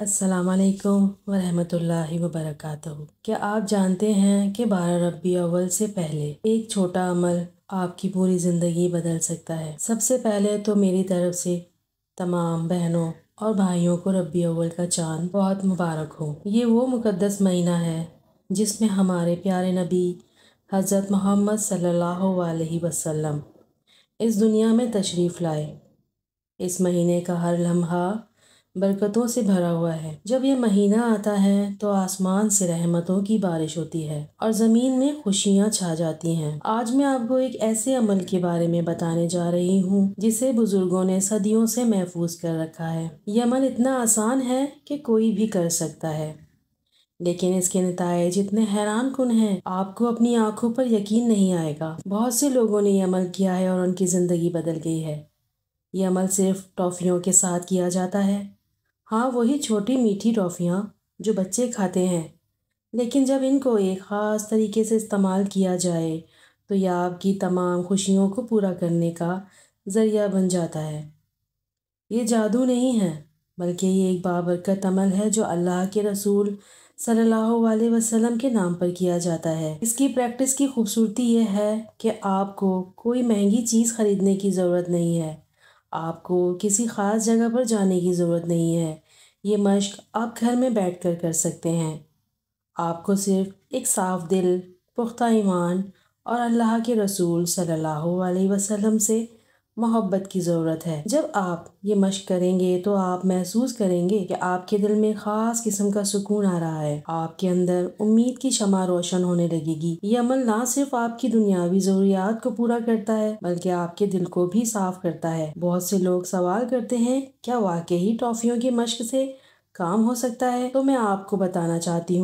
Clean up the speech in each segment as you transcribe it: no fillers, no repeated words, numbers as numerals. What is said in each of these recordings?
अस्सलाम वालेकुम वरहमतुल्लाहि वबरकातुहू। क्या आप जानते हैं कि 12 रबी अव्वल से पहले एक छोटा अमल आपकी पूरी ज़िंदगी बदल सकता है। सबसे पहले तो मेरी तरफ से तमाम बहनों और भाइयों को रबी अव्वल का चांद बहुत मुबारक हो। ये वो मुक़द्दस महीना है जिसमें हमारे प्यारे नबी हज़रत मोहम्मद सल्लल्लाहु अलैहि वसल्लम इस दुनिया में तशरीफ़ लाए। इस महीने का हर लम्हा बरकतों से भरा हुआ है। जब ये महीना आता है तो आसमान से रहमतों की बारिश होती है और ज़मीन में खुशियाँ छा जाती हैं। आज मैं आपको एक ऐसे अमल के बारे में बताने जा रही हूँ जिसे बुजुर्गों ने सदियों से महफूज कर रखा है। ये अमल इतना आसान है कि कोई भी कर सकता है, लेकिन इसके नताइज इतने हैरान कुन हैं, आपको अपनी आंखों पर यकीन नहीं आएगा। बहुत से लोगों ने ये अमल किया है और उनकी ज़िंदगी बदल गई है। ये अमल सिर्फ टॉफ़ियों के साथ किया जाता है। हाँ, वही छोटी मीठी टॉफ़ियाँ जो बच्चे खाते हैं, लेकिन जब इनको एक ख़ास तरीके से इस्तेमाल किया जाए तो यह आपकी तमाम खुशियों को पूरा करने का ज़रिया बन जाता है। ये जादू नहीं है, बल्कि ये एक बाबरकत अमल है जो अल्लाह के रसूल सल्लल्लाहु अलैहि वसल्लम के नाम पर किया जाता है। इसकी प्रैक्टिस की खूबसूरती ये है कि आपको कोई महंगी चीज़ ख़रीदने की ज़रूरत नहीं है, आपको किसी ख़ास जगह पर जाने की ज़रूरत नहीं है। ये मश्क आप घर में बैठकर कर सकते हैं। आपको सिर्फ एक साफ दिल, पुख्ता ईमान और अल्लाह के रसूल सल्लल्लाहु अलैहि वसल्लम से मोहब्बत की ज़रूरत है। जब आप ये मश्क करेंगे तो आप महसूस करेंगे कि आपके दिल में ख़ास किस्म का सुकून आ रहा है। आपके अंदर उम्मीद की शमा रोशन होने लगेगी। ये अमल ना सिर्फ आपकी दुनियावी ज़रूरियात को पूरा करता है, बल्कि आपके दिल को भी साफ करता है। बहुत से लोग सवाल करते हैं, क्या वाकई टॉफ़ियों की मश्क से काम हो सकता है? तो मैं आपको बताना चाहती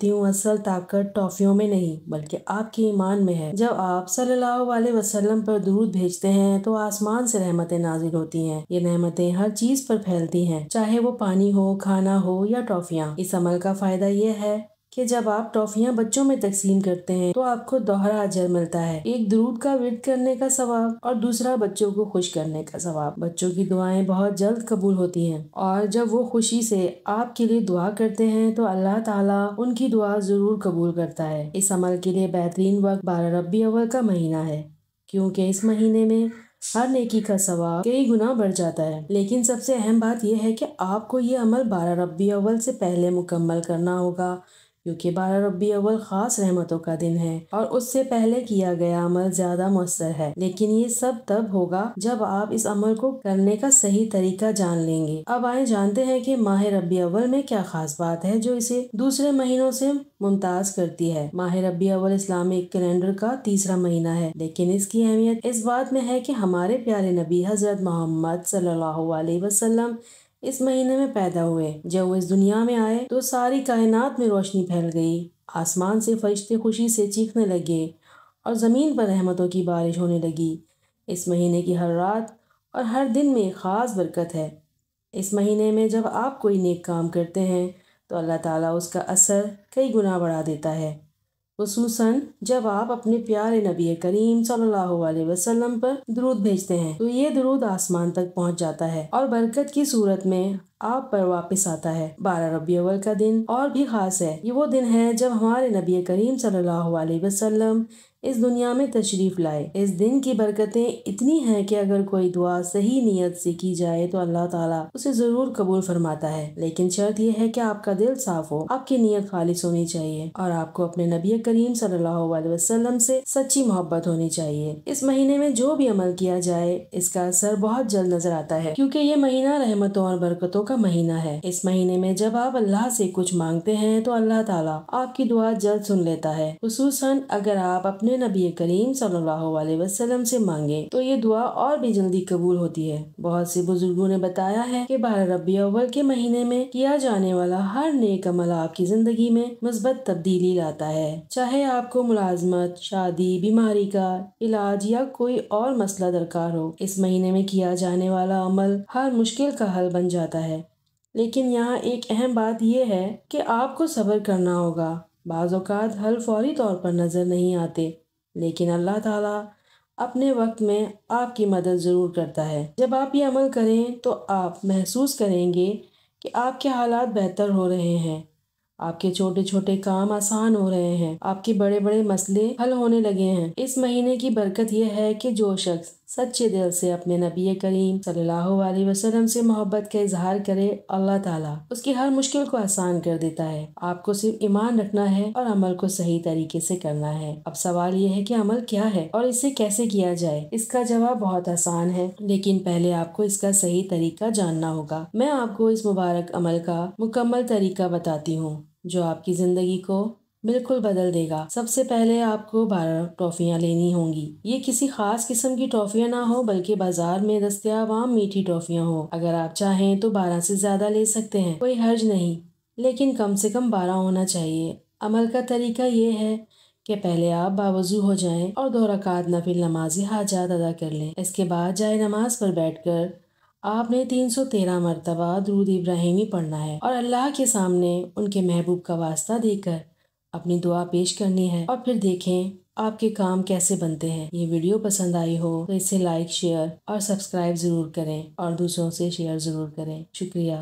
हूँ असल ताकत टॉफ़ियों में नहीं, बल्कि आपके ईमान में है। जब आप सल्लल्लाहु अलैहि वसल्लम पर दुरूद भेजते हैं तो आसमान से रहमतें नाजिल होती हैं। ये रहमतें हर चीज पर फैलती हैं, चाहे वो पानी हो, खाना हो या टॉफ़ियाँ। इस अमल का फायदा ये है कि जब आप टॉफ़ियाँ बच्चों में तकसीम करते हैं तो आपको दोहरा अजर मिलता है। एक दुरूद का विर्द करने का सवाब और दूसरा बच्चों को खुश करने का सवाब। बच्चों की दुआएं बहुत जल्द कबूल होती हैं और जब वो खुशी से आपके लिए दुआ करते हैं तो अल्लाह ताला उनकी दुआ जरूर कबूल करता है। इस अमल के लिए बेहतरीन वक्त 12 रबी अव्वल का महीना है, क्योंकि इस महीने में हर नेकी का सवाब कई गुना बढ़ जाता है। लेकिन सबसे अहम बात यह है कि आपको ये अमल 12 रबी अव्वल से पहले मुकम्मल करना होगा, क्योंकि 12 रबी अव्वल खास रहमतों का दिन है और उससे पहले किया गया अमल ज्यादा मुअस्सर है। लेकिन ये सब तब होगा जब आप इस अमल को करने का सही तरीका जान लेंगे। अब आए जानते हैं कि माह रबी अव्वल में क्या खास बात है जो इसे दूसरे महीनों से मुमताज करती है। माह रबी अव्वल इस्लामिक कैलेंडर का तीसरा महीना है, लेकिन इसकी अहमियत इस बात में है कि हमारे प्यारे नबी हजरत मोहम्मद सल्लल्लाहु अलैहि वसल्लम इस महीने में पैदा हुए। जब वो इस दुनिया में आए तो सारी कायनात में रोशनी फैल गई, आसमान से फरिश्ते खुशी से चीखने लगे और ज़मीन पर रहमतों की बारिश होने लगी। इस महीने की हर रात और हर दिन में एक ख़ास बरकत है। इस महीने में जब आप कोई नेक काम करते हैं तो अल्लाह ताला उसका असर कई गुना बढ़ा देता है, खुसूसन जब आप अपने प्यारे नबी करीम सल्लल्लाहु अलैहि वसल्लम पर दुरूद भेजते हैं तो ये दुरूद आसमान तक पहुंच जाता है और बरकत की सूरत में आप पर वापस आता है। 12 रबी अव्वल का दिन और भी खास है। ये वो दिन है जब हमारे नबी करीम सल्लल्लाहु अलैहि वसल्लम इस दुनिया में तशरीफ लाए। इस दिन की बरकतें इतनी हैं कि अगर कोई दुआ सही नियत से की जाए तो अल्लाह ताला उसे जरूर कबूल फरमाता है। लेकिन शर्त यह है कि आपका दिल साफ हो, आपकी नियत खालिस होनी चाहिए और आपको अपने नबी करीम सल्लल्लाहु अलैहि वसल्लम से सच्ची मोहब्बत होनी चाहिए। इस महीने में जो भी अमल किया जाए इसका असर बहुत जल्द नजर आता है, क्योंकि ये महीना रहमतों और बरकतों का महीना है। इस महीने में जब आप अल्लाह से कुछ मांगते हैं तो अल्लाह ताला आपकी दुआ जल्द सुन लेता है। खुसूसन अगर आप अपने नबी करीम सल्लल्लाहु अलैहि वसल्लम से मांगे तो ये दुआ और भी जल्दी कबूल होती है। बहुत से बुजुर्गों ने बताया है कि 12 रबी अव्वल के महीने में किया जाने वाला हर नेक अमल आपकी जिंदगी में मुस्बत तब्दीली लाता है। चाहे आपको मुलाजमत, शादी, बीमारी का इलाज या कोई और मसला दरकार हो, इस महीने में किया जाने वाला अमल हर मुश्किल का हल बन जाता है। लेकिन यहाँ एक अहम बात यह है कि आपको सब्र करना होगा। बाज़ औक़ात हल फौरी तौर पर नजर नहीं आते, लेकिन अल्लाह ताला अपने वक्त में आपकी मदद ज़रूर करता है। जब आप ये अमल करें तो आप महसूस करेंगे کہ آپ کے حالات بہتر ہو رہے ہیں، آپ کے چھوٹے چھوٹے کام آسان ہو رہے ہیں، آپ کے بڑے بڑے مسئلے حل ہونے لگے ہیں۔ اس مہینے کی برکت یہ ہے کہ جو شخص سچے دل سے اپنے نبی کریم صلی اللہ علیہ وسلم سے محبت کا اظہار کرے، اللہ تعالیٰ اس کی ہر مشکل کو آسان کر دیتا ہے۔ آپ کو صرف ایمان رکھنا ہے اور عمل کو صحیح طریقے سے کرنا ہے۔ اب سوال یہ ہے کہ عمل کیا ہے اور اسے کیسے کیا جائے؟ اس کا جواب بہت آسان ہے، لیکن پہلے آپ کو اس کا صحیح طریقہ جاننا ہوگا۔ میں آپ کو اس مبارک عمل کا مکمل طریقہ بتاتی ہوں جو آپ کی زندگی کو بالکل بدل دے گا۔ سب سے پہلے آپ کو 12 ٹافیاں لینی ہوں گی۔ یہ کسی خاص قسم کی ٹافیاں نہ ہو بلکہ بازار میں دستیاب عام میٹھی ٹافیاں ہوں۔ اگر آپ چاہیں تو 12 سے زیادہ لے سکتے ہیں، کوئی حرج نہیں، لیکن کم سے کم 12 ہونا چاہیے۔ عمل کا طریقہ یہ ہے کہ پہلے آپ باوضو ہو جائیں اور 2 رکعت نفل نمازی حاجات ادا کر لیں۔ اس کے بعد جائے نماز پر بیٹھ کر آپ نے 313 مرتبہ درود ابراہیمی پڑھنا ہے اور اللہ کے سامنے ان کے محبوب کا واسطہ دے کر اپنی دعا پیش کرنی ہے، اور پھر دیکھیں آپ کے کام کیسے بنتے ہیں۔ یہ ویڈیو پسند آئی ہو تو اسے لائک، شیئر اور سبسکرائب ضرور کریں اور دوسروں سے شیئر ضرور کریں۔ شکریہ۔